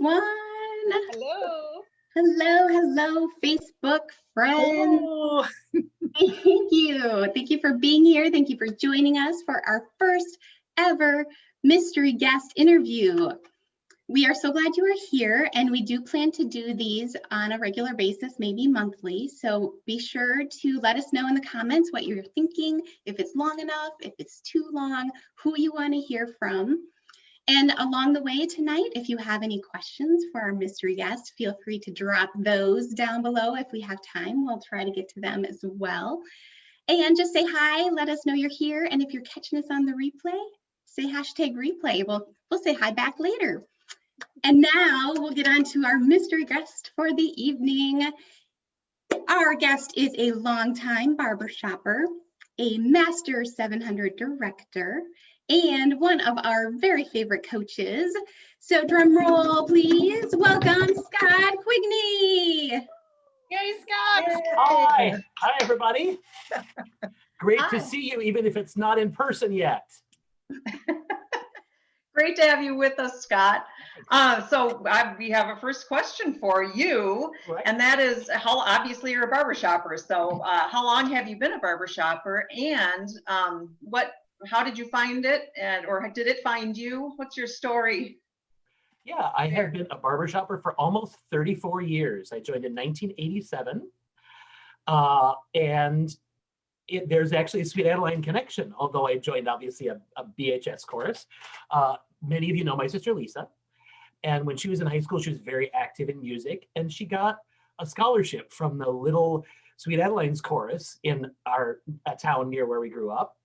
everyone. Hello. Hello, Facebook friends. Hello. Thank you. Thank you for being here. Thank you for joining us for our first ever mystery guest interview. We are so glad you are here, and we do plan to do these on a regular basis, maybe monthly. So be sure to let us know in the comments what you're thinking, if it's long enough, if it's too long, who you want to hear from. And along the way tonight, if you have any questions for our mystery guest, feel free to drop those down below. If we have time, we'll try to get to them as well. And just say hi, let us know you're here. And if you're catching us on the replay, say #replay. We'll say hi back later. And now we'll get on to our mystery guest for the evening. Our guest is a longtime barber shopper, a Master 700 director, and one of our very favorite coaches. So drum roll, please. Welcome, Scott Quigney. Yay, Scott. Yay. Hi, everybody. Great to see you, even if it's not in person yet. Great to have you with us, Scott. We have a first question for you, right. And that is, obviously you're a barber shopper. So how long have you been a barber shopper, and how did you find it, or did it find you? What's your story? Yeah, I have been a barber shopper for almost 34 years. I joined in 1987, and there's actually a Sweet Adeline connection, although I joined obviously a BHS chorus. Many of you know my sister Lisa, and when she was in high school, she was very active in music, and she got a scholarship from the little Sweet Adeline's chorus in a town near where we grew up.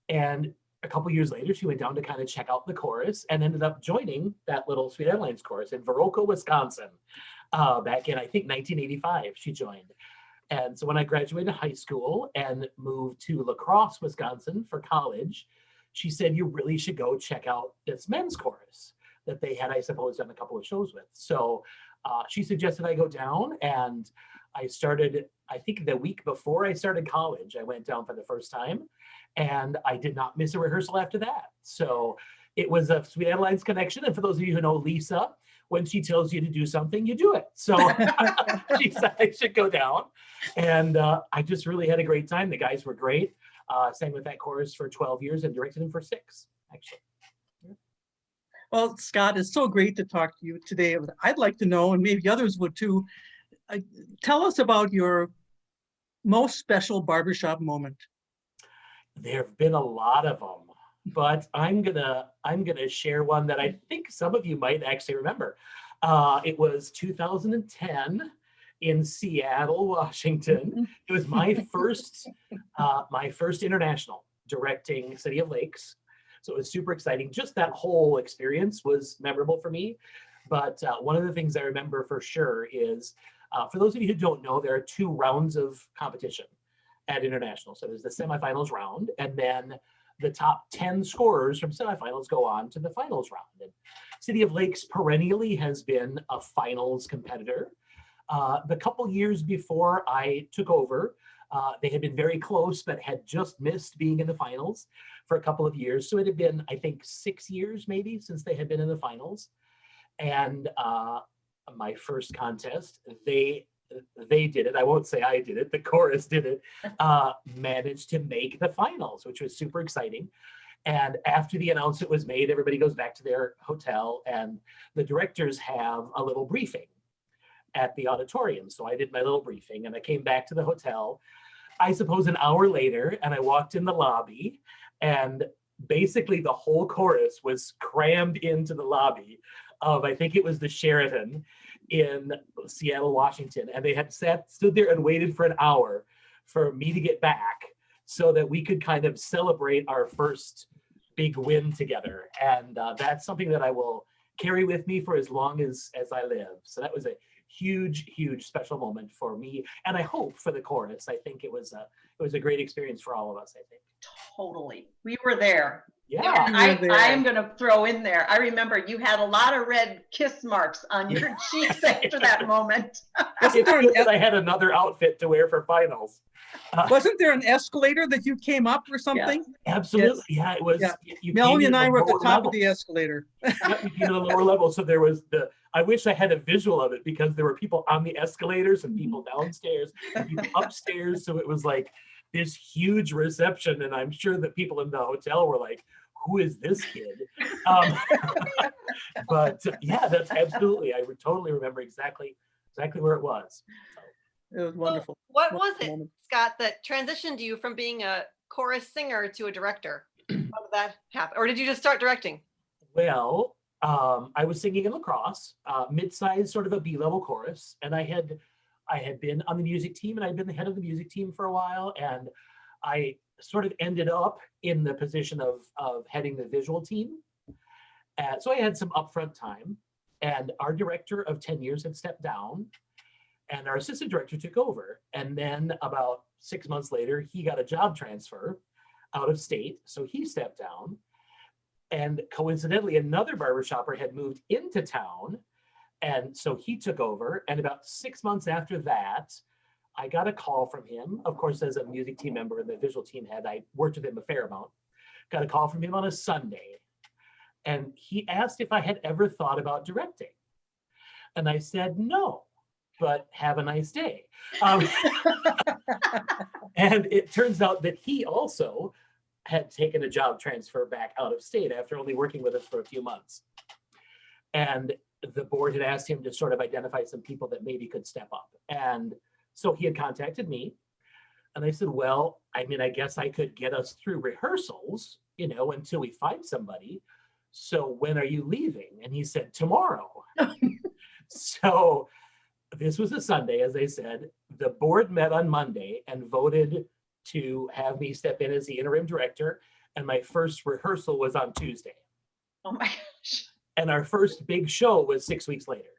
And a couple years later, she went down to kind of check out the chorus and ended up joining that little Sweet Adeline's chorus in Viroqua, Wisconsin. Back in, I think, 1985, she joined. And so when I graduated high school and moved to La Crosse, Wisconsin for college, she said, you really should go check out this men's chorus that they had, I suppose, done a couple of shows with. So she suggested I go down, and I started, I think the week before I started college, I went down for the first time, and I did not miss a rehearsal after that. So it was a Sweet Adeline's connection. And for those of you who know Lisa, when she tells you to do something, you do it. So she said I should go down. And I just really had a great time. The guys were great. Sang with that chorus for 12 years and directed them for 6, actually. Well, Scott, it's so great to talk to you today. I'd like to know, and maybe others would too, tell us about your most special barbershop moment. There have been a lot of them, but I'm gonna share one that I think some of you might actually remember. It was 2010 in Seattle, Washington. It was my first international directing City of Lakes. So it was super exciting. Just that whole experience was memorable for me. But one of the things I remember for sure is, for those of you who don't know, there are 2 rounds of competition at international. So there's the semifinals round, and then the top 10 scorers from semifinals go on to the finals round. And City of Lakes perennially has been a finals competitor. The couple years before I took over, they had been very close, but had just missed being in the finals for a couple of years. So it had been, I think, 6 years maybe since they had been in the finals. And my first contest, they did it. I won't say I did it. The chorus did it. Managed to make the finals, which was super exciting. And after the announcement was made, everybody goes back to their hotel, and the directors have a little briefing at the auditorium. So I did my little briefing, and I came back to the hotel, I suppose an hour later, and I walked in the lobby, and basically the whole chorus was crammed into the lobby of, I think it was the Sheraton in Seattle, Washington. And they had stood there and waited for an hour for me to get back so that we could kind of celebrate our first big win together. And that's something that I will carry with me for as long as I live. So that was a huge special moment for me, and I hope for the chorus. I think it was a great experience for all of us, I think. Totally. We were there. Yeah. And You were there. I am going to throw in there. I remember you had a lot of red kiss marks on your cheeks after that moment. Wasn't there, It's good that I had another outfit to wear for finals. wasn't there an escalator that you came up or something? Absolutely. Yeah, it was. Yeah. You Melanie came and in I were at the lower top level. of the escalator. Yeah, you came in the lower level. So there was I wish I had a visual of it because there were people on the escalators and people downstairs and people upstairs. So it was like this huge reception. And I'm sure that people in the hotel were like, who is this kid? But yeah, that's absolutely, I would totally remember exactly where it was. So, It was wonderful. So what was Wonderful it, moment. Scott, that transitioned you from being a chorus singer to a director? How did that happen? Or did you just start directing? well, I was singing in lacrosse, mid-sized sort of a B-level chorus, and I had been on the music team, and I'd been the head of the music team for a while, and I sort of ended up in the position of heading the visual team. So I had some upfront time, and our director of 10 years had stepped down, and our assistant director took over. And then about 6 months later, he got a job transfer out of state, so he stepped down. And coincidentally, another barbershopper had moved into town, and so he took over. And about 6 months after that, I got a call from him. Of course, as a music team member and the visual team head, I worked with him a fair amount. Got a call from him on a Sunday. And he asked if I had ever thought about directing. And I said, no, but have a nice day. And it turns out that he also had taken a job transfer back out of state after only working with us for a few months. And the board had asked him to sort of identify some people that maybe could step up. And so he had contacted me. And I said, well, I mean, I guess I could get us through rehearsals, until we find somebody. So when are you leaving? And he said, tomorrow. So this was a Sunday, as I said. The board met on Monday and voted to have me step in as the interim director. And my first rehearsal was on Tuesday. Oh my gosh. And our first big show was 6 weeks later.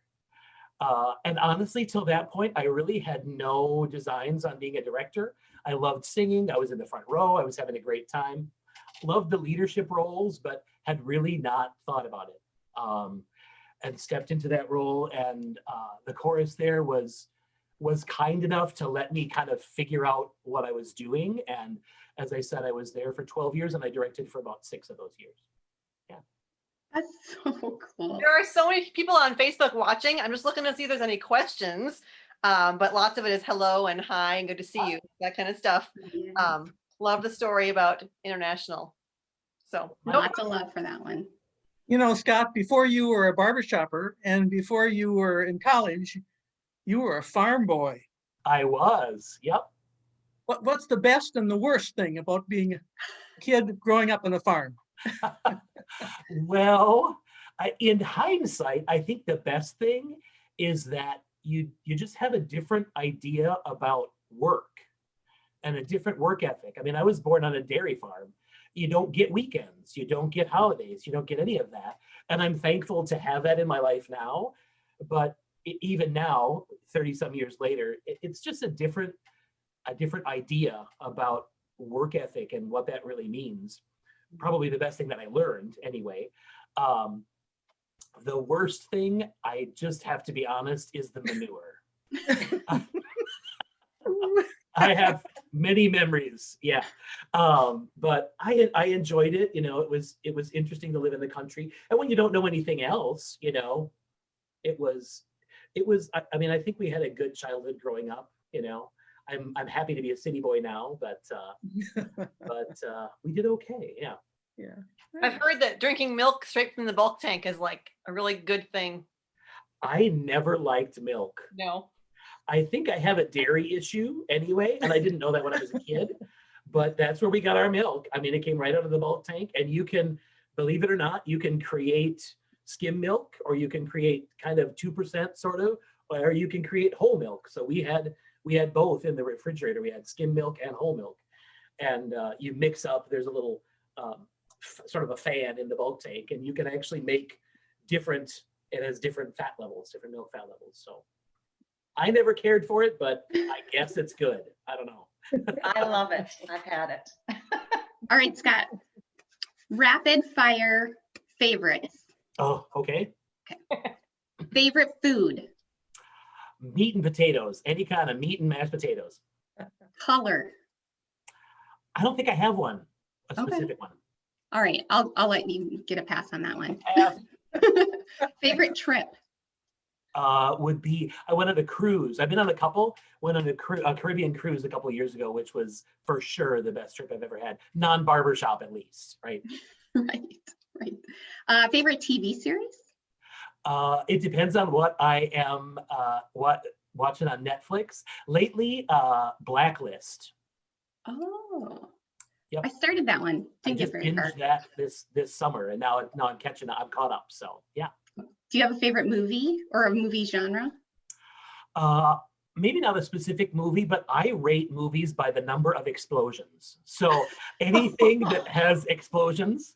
And honestly, till that point, I really had no designs on being a director. I loved singing. I was in the front row. I was having a great time. Loved the leadership roles, but had really not thought about it. And stepped into that role. And the chorus there was kind enough to let me kind of figure out what I was doing. And as I said, I was there for 12 years and I directed for about 6 of those years. That's so cool. There are so many people on Facebook watching. I'm just looking to see if there's any questions. But lots of it is hello and hi and good to see you, that kind of stuff. Yeah. Love the story about international. So Lots of love for that one. Scott, before you were a barbershopper and before you were in college, you were a farm boy. I was, yep. What's the best and the worst thing about being a kid growing up on a farm? Well, in hindsight, I think the best thing is that you just have a different idea about work and a different work ethic. I mean, I was born on a dairy farm. You don't get weekends, you don't get holidays, you don't get any of that. And I'm thankful to have that in my life now. But even now, 30 some years later, it's just a different idea about work ethic and what that really means. Probably the best thing that I learned anyway. The worst thing, I just have to be honest, is the manure. I have many memories, yeah. But I enjoyed it. It was interesting to live in the country. And when you don't know anything else, it was, I mean, I think we had a good childhood growing up, I'm happy to be a city boy now, but we did okay. Yeah. Yeah. I've heard that drinking milk straight from the bulk tank is like a really good thing. I never liked milk. No. I think I have a dairy issue anyway, and I didn't know that when I was a kid, but that's where we got our milk. I mean, it came right out of the bulk tank, and you can, believe it or not, you can create skim milk, or you can create kind of 2% sort of, or you can create whole milk. So we had both in the refrigerator. We had skim milk and whole milk, and you mix up. There's a little sort of a fan in the bulk tank, and you can actually make different. It has different fat levels, different milk fat levels. So I never cared for it, but I guess it's good. I don't know. I love it. I've had it. All right, Scott. Rapid fire favorites. Oh, okay. Favorite food. Meat and potatoes, any kind of meat and mashed potatoes. Color. I don't think I have one, a Okay. specific one. All right, I'll let you get a pass on that one. Pass. Favorite trip. Would be, I went on a cruise. I've been on a couple, went on a Caribbean cruise a couple of years ago, which was for sure the best trip I've ever had. Non-barbershop at least, right? Right. Favorite TV series. It depends on what I am watching on Netflix. Lately, Blacklist. Oh. Yep. I started that one. I Didn't just get very far. binged that this summer, and now I'm catching up. I'm caught up. So yeah. Do you have a favorite movie or a movie genre? Maybe not a specific movie, but I rate movies by the number of explosions. So anything that has explosions,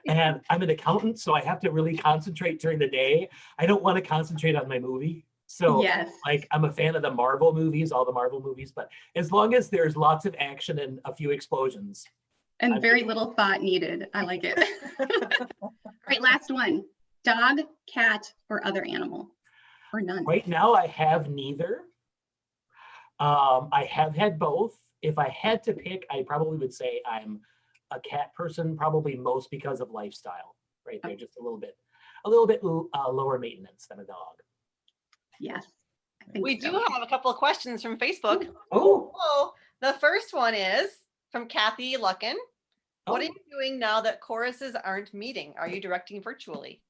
and I'm an accountant, so I have to really concentrate during the day. I don't want to concentrate on my movie. So Yes. like I'm a fan of the Marvel movies, all the Marvel movies, but as long as there's lots of action and a few explosions. And very little thought needed. I like it. All right, last one. Dog, cat, or other animal? Or none? Right now I have neither. I have had both. If I had to pick, I probably would say I'm a cat person, probably most because of lifestyle, right? They're just a little bit lower maintenance than a dog. Yes. I think We so. do have a couple of questions from Facebook. Oh, Oh, the first one is from Kathy Luckin. What are oh. you doing now that choruses aren't meeting? Are you directing virtually?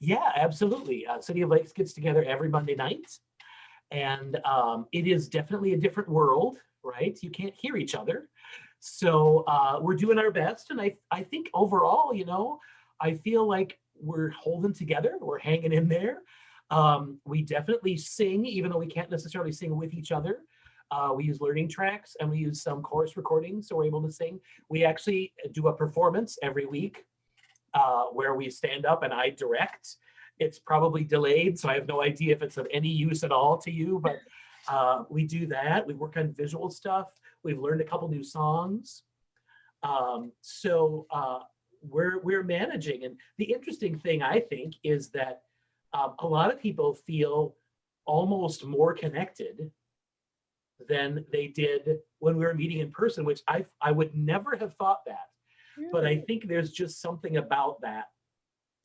Yeah, absolutely. City of Lakes gets together every Monday night, and it is definitely a different world, right? You can't hear each other. So we're doing our best, and I think overall, I feel like we're holding together, we're hanging in there. We definitely sing, even though we can't necessarily sing with each other. We use learning tracks and we use some chorus recordings, so we're able to sing. We actually do a performance every week where we stand up and I direct. It's probably delayed, so I have no idea if it's of any use at all to you, but we do that. We work on visual stuff. We've learned a couple new songs. So we're managing. And the interesting thing, I think, is that a lot of people feel almost more connected than they did when we were meeting in person, which I would never have thought that. But I think there's just something about that.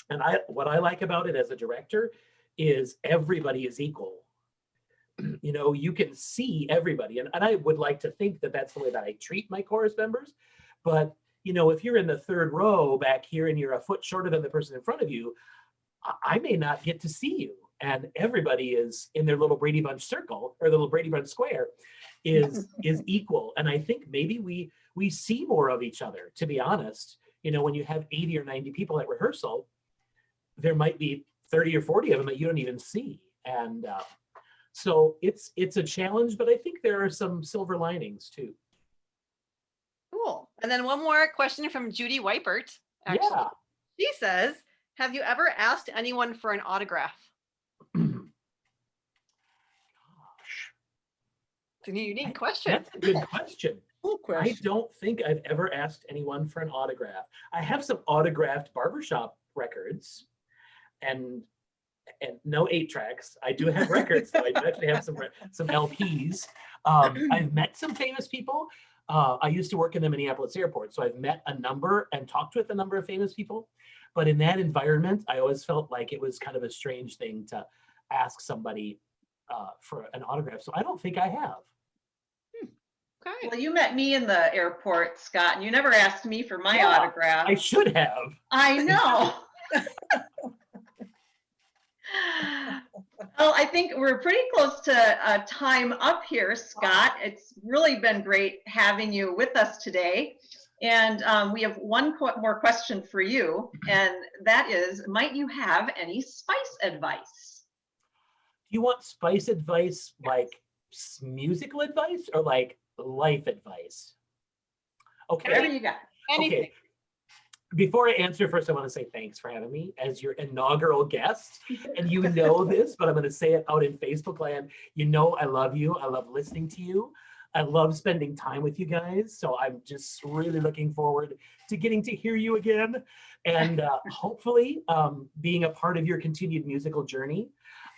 And what I like about it as a director is everybody is equal. You can see everybody. And I would like to think that that's the way that I treat my chorus members. But, if you're in the third row back here and you're a foot shorter than the person in front of you, I may not get to see you. And everybody is in their little Brady Bunch circle or the little Brady Bunch square is equal. And I think maybe we see more of each other, to be honest. When you have 80 or 90 people at rehearsal, there might be 30 or 40 of them that you don't even see. And so it's a challenge, but I think there are some silver linings too. Cool. And then one more question from Judy Weipert. Actually, Yeah. She says, have you ever asked anyone for an autograph? Gosh. It's a unique question. That's a good question. Cool I question. don't think I've ever asked anyone for an autograph. I have some autographed barbershop records and no 8-tracks. I do have records, so I do actually have some LPs. I've met some famous people. I used to work in the Minneapolis airport, so I've met a number and talked with a number of famous people. But in that environment, I always felt like it was kind of a strange thing to ask somebody for an autograph. So I don't think I have. Okay. Well, you met me in the airport, Scott, and you never asked me for my Yeah, autograph. I should have. I know. Well, I think we're pretty close to time up here, Scott. It's really been great having you with us today. And we have one more question for you, and that is, might you have any spice advice? Do you want spice advice, like musical advice, or like life advice? Whatever Okay. you got. Anything. Okay. Before I answer, first I want to say thanks for having me as your inaugural guest. And you know this, but I'm going to say it out in Facebook land. I love you. I love listening to you. I love spending time with you guys. So I'm just really looking forward to getting to hear you again and hopefully being a part of your continued musical journey.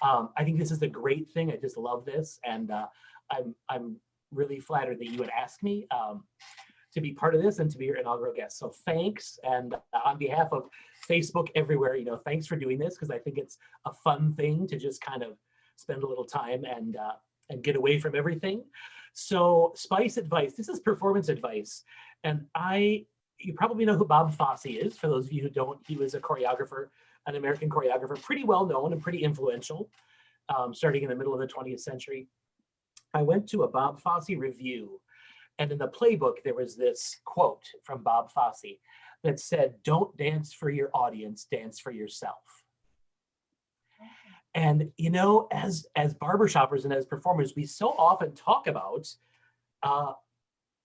I think this is a great thing. I just love this. And I'm really flattered that you would ask me to be part of this and to be your inaugural guest. So thanks. And on behalf of Facebook everywhere, thanks for doing this, because I think it's a fun thing to just kind of spend a little time and get away from everything. So Spice Advice, this is performance advice. And you probably know who Bob Fosse is. For those of you who don't, he was a choreographer, an American choreographer, pretty well known and pretty influential, starting in the middle of the 20th century. I went to a Bob Fosse review, and in the playbook, there was this quote from Bob Fosse that said, "Don't dance for your audience, dance for yourself." And, as barbershoppers and as performers, we so often talk about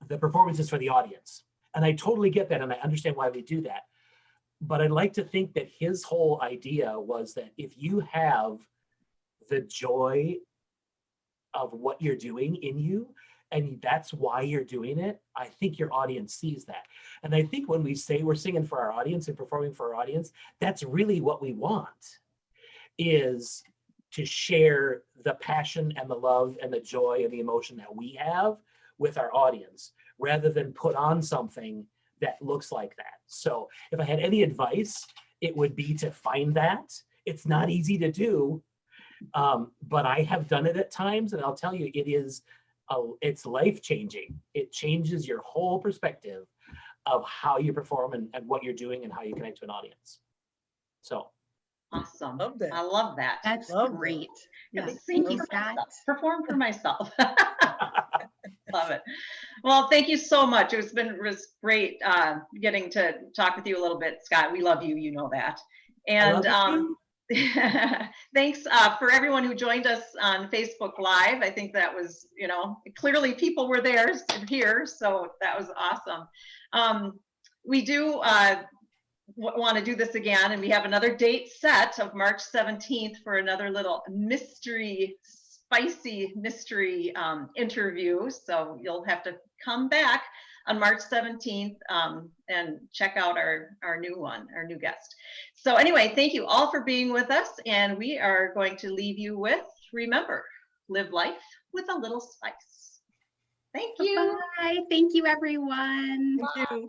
the performances for the audience. And I totally get that, and I understand why we do that. But I'd like to think that his whole idea was that if you have the joy of what you're doing in you, and that's why you're doing it, I think your audience sees that. And I think when we say we're singing for our audience and performing for our audience, that's really what we want, is to share the passion and the love and the joy and the emotion that we have with our audience, rather than put on something that looks like that. So if I had any advice, it would be to find that. It's not easy to do, but I have done it at times, and I'll tell you, it's life-changing. It changes your whole perspective of how you perform and what you're doing and how you connect to an audience. So. Awesome. Love that. I love that. That's Love that. great. Yeah, Yes, thank you, Scott. Perform for myself. Love it. Well, thank you so much. It was great getting to talk with you a little bit, Scott. We love you, you know that. And thanks for everyone who joined us on Facebook Live. I think that was, clearly people were there here, so that was awesome. We do want to do this again, and we have another date set of March 17th for another little spicy mystery interview. So you'll have to come back on March 17th and check out our new guest. So anyway, thank you all for being with us, and we are going to leave you with, remember, live life with a little spice. Thank you. Bye. Thank you, everyone. Thank you.